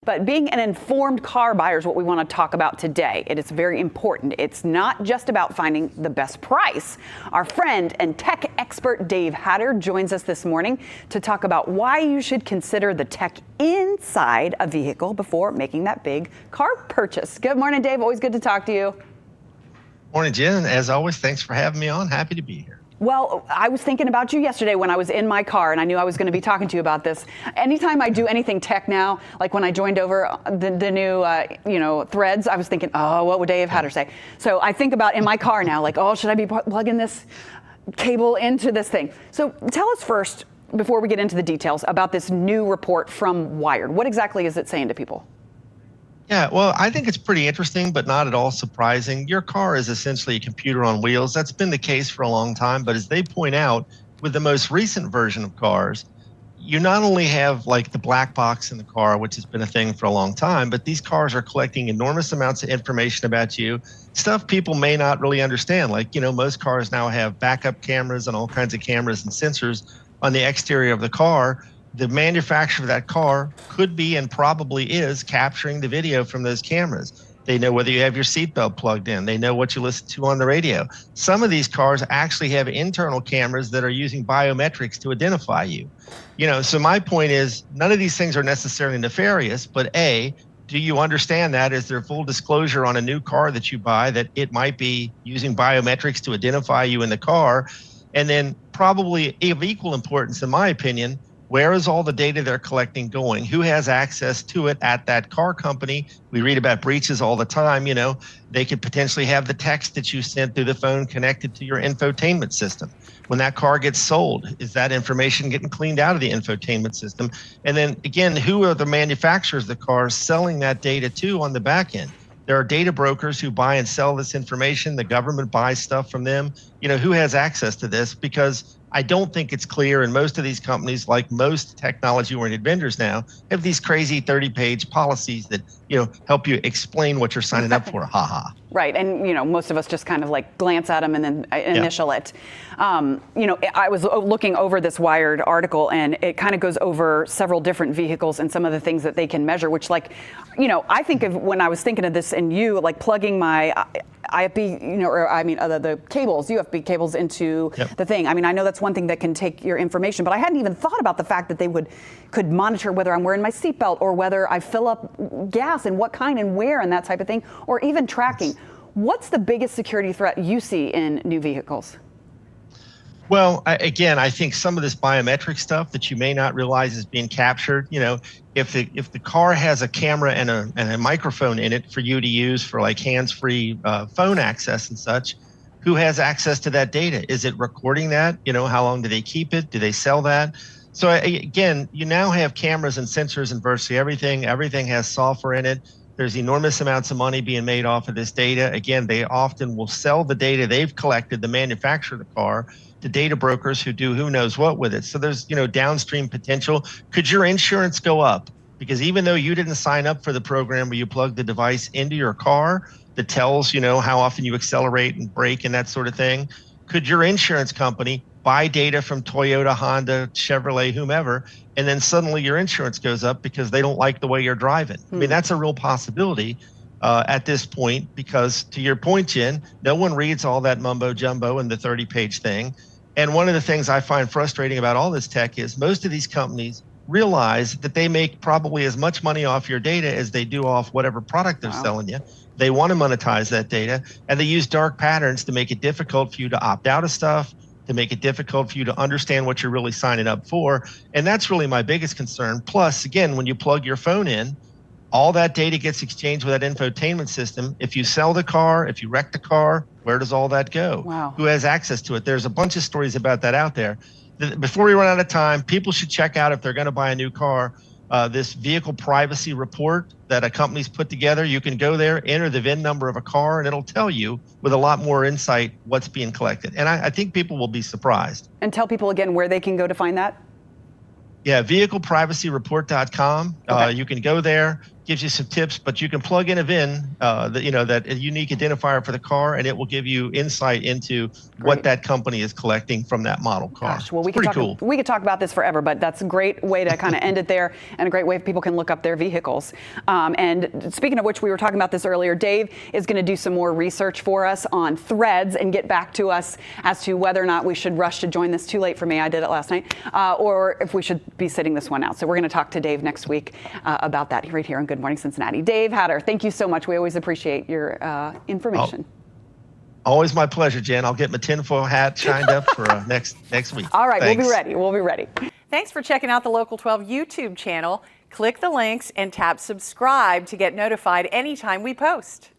But being an informed car buyer is what we want to talk about today. It is very important. It's not just about finding the best price. Our friend and tech expert Dave Hatter joins us this morning to talk about why you should consider the tech inside a vehicle before making that big car purchase. Good morning, Dave. Always good to talk to you. Morning, Jen. As always, thanks for having me on. Happy to be here. Well, I was thinking about you yesterday when I was in my car, and I knew I was going to be talking to you about this. Anytime I do anything tech now, like when I joined over the new Threads, I was thinking, oh, what would Dave Hatter say? So I think about in my car now, like, oh, should I be plugging this cable into this thing? So tell us first, before we get into the details, about this new report from Wired. What exactly is it saying to people? Yeah, well, I think it's pretty interesting, but not at all surprising. Your car is essentially a computer on wheels. That's been the case for a long time. But as they point out, with the most recent version of cars, you not only have like the black box in the car, which has been a thing for a long time, but these cars are collecting enormous amounts of information about you, stuff people may not really understand. Like, most cars now have backup cameras and all kinds of cameras and sensors on the exterior of the car. The manufacturer of that car could be and probably is capturing the video from those cameras. They know whether you have your seatbelt plugged in. They know what you listen to on the radio. Some of these cars actually have internal cameras that are using biometrics to identify you. So my point is, none of these things are necessarily nefarious, but A, do you understand that? Is there full disclosure on a new car that you buy that it might be using biometrics to identify you in the car? And then probably of equal importance, in my opinion, where is all the data they're collecting going? Who has access to it at that car company? We read about breaches all the time. They could potentially have the text that you sent through the phone connected to your infotainment system. When that car gets sold, is that information getting cleaned out of the infotainment system? And then again, who are the manufacturers of the cars selling that data to on the back end? There are data brokers who buy and sell this information. The government buys stuff from them. Who has access to this? Because I don't think it's clear, and most of these companies, like most technology-oriented vendors now, have these crazy 30-page policies that help you explain what you're signing up for. Right, and most of us just kind of like glance at them and then initial it. I was looking over this Wired article, and it kind of goes over several different vehicles and some of the things that they can measure. Which, I think of when I was thinking of this, and like plugging my IFB, the cables, UFB cables into the thing. I know that's one thing that can take your information, but I hadn't even thought about the fact that they could monitor whether I'm wearing my seatbelt or whether I fill up gas and what kind and where and that type of thing, or even tracking. What's the biggest security threat you see in new vehicles? Well, I think some of this biometric stuff that you may not realize is being captured. If the car has a camera and a microphone in it for you to use for like hands-free phone access and such, who has access to that data? Is it recording that? How long do they keep it? Do they sell that? So again, you now have cameras and sensors in virtually everything. Everything has software in it. There's enormous amounts of money being made off of this data. Again, they often will sell the data they've collected, the manufacturer of the car, to data brokers who do who knows what with it. So there's, downstream potential. Could your insurance go up? Because even though you didn't sign up for the program where you plug the device into your car that tells, how often you accelerate and brake and that sort of thing, could your insurance company buy data from Toyota, Honda, Chevrolet, whomever, and then suddenly your insurance goes up because they don't like the way you're driving? That's a real possibility at this point, because to your point, Jen, no one reads all that mumbo jumbo in the 30-page thing. And one of the things I find frustrating about all this tech is most of these companies realize that they make probably as much money off your data as they do off whatever product they're selling you. They want to monetize that data, and they use dark patterns to make it difficult for you to opt out of stuff, to make it difficult for you to understand what you're really signing up for. And that's really my biggest concern. Plus, again, when you plug your phone in, all that data gets exchanged with that infotainment system. If you sell the car, if you wreck the car, where does all that go? Wow. Who has access to it? There's a bunch of stories about that out there. Before we run out of time, people should check out, if they're going to buy a new car, this vehicle privacy report that a company's put together. You can go there, enter the VIN number of a car, and it'll tell you with a lot more insight what's being collected. And I think people will be surprised. And tell people again where they can go to find that. Yeah, vehicleprivacyreport.com. Okay. You can go there, gives you some tips, but you can plug in a VIN, that a unique identifier for the car, and it will give you insight into what that company is collecting from that model car. Gosh, well, we could talk about this forever, but that's a great way to kind of end it there, and a great way people can look up their vehicles. And speaking of which, we were talking about this earlier. Dave is going to do some more research for us on Threads and get back to us as to whether or not we should rush to join this. Too late for me, I did it last night, or if we should be sitting this one out. So we're going to talk to Dave next week about that right here on Good Morning Cincinnati. Dave Hatter, thank you so much. We always appreciate your information. Always my pleasure, Jen. I'll get my tinfoil hat shined up for next week. All right, Thanks. We'll be ready. Thanks for checking out the Local 12 YouTube channel. Click the links and tap subscribe to get notified anytime we post.